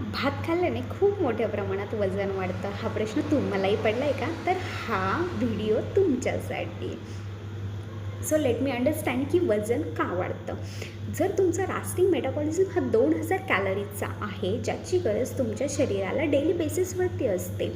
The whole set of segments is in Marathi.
भात खाल्ल्याने खूप मोठ्या प्रमाणात वजन वाढतं. हा प्रश्न तुम्हालाही पडला आहे का? तर हा व्हिडिओ तुमच्यासाठी. सो लेट मी अंडरस्टँड की वजन का वाढतं. जर तुमचा रास्टिंग मेटाबॉलिझम हा 2000 कॅलरीजचा आहे, ज्याची गरज तुमच्या शरीराला डेली बेसिसवरती असते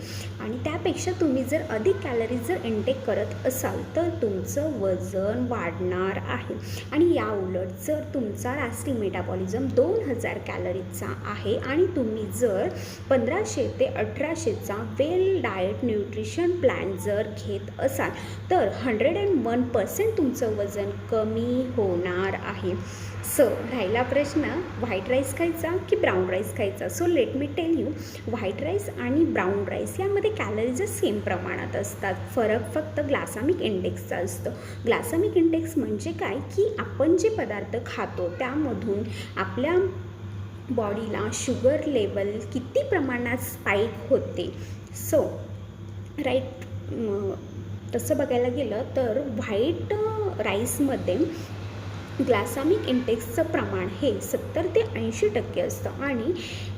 आणि त्यापेक्षा तुम्ही जर अधिक कॅलरीज जर इनटेक करत असाल तर तुमचं वजन वाढणार आहे. आणि या उलट जर तुमचा रास्टिंग मेटाबॉलिझम 2000 कॅलरीजचा आहे आणि तुम्ही जर 1500 ते 1800चा वेल डाएट न्यूट्रिशन प्लॅन जर घेत असाल तर 101% तुमचं वजन कमी होणार आहे. सो राहिला प्रश्न व्हाईट राईस खायचा की ब्राऊन राईस खायचा. So let me tell you, white rice आणि ब्राऊन राईस यामध्ये कॅलरीज सेम प्रमाणात असतात. फरक फक्त ग्लासेमिक इंडेक्सचा असतो. ग्लासेमिक इंडेक्स म्हणजे काय की आपण जे पदार्थ खातो त्यामधून आपल्या बॉडीला शुगर लेवल किती प्रमाणात स्पाईक होते. सो राईट, तसं बघायला गेलं तर व्हाईट राईसमध्ये ग्लासेमिक इंडेक्सचं प्रमाण हे 70 ते 80% असतं आणि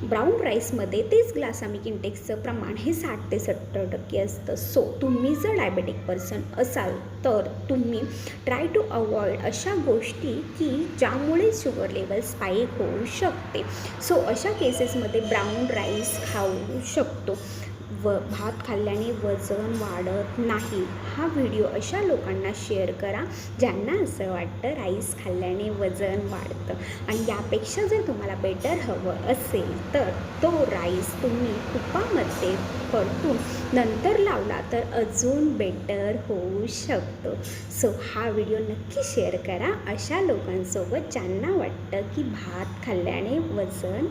ब्राऊन राईसमध्ये तेच ग्लासेमिक इंडेक्सचं प्रमाण हे 60 ते 70% असतं. सो तुम्ही जर डायबेटिक पर्सन असाल तर तुम्ही ट्राय टू अवॉइड अशा गोष्टी की ज्यामुळे शुगर लेवल स्पाईक होऊ शकते. सो अशा केसेसमध्ये ब्राऊन राईस खाऊ शकतो. भात खाल्ल्याने वजन वाढत नाही. हा व्हिडिओ अशा लोकांना शेअर करा ज्यांना असं वाटतं राईस खाल्ल्याने वजन वाढतं. आणि यापेक्षा जर तुम्हाला बेटर हवं असेल तर तो राईस तुम्ही तुपामध्ये परतून नंतर लावला तर अजून बेटर होऊ शकतो. सो हा व्हिडिओ नक्की शेअर करा अशा लोकांसोबत ज्यांना वाटतं की भात खाल्ल्याने वजन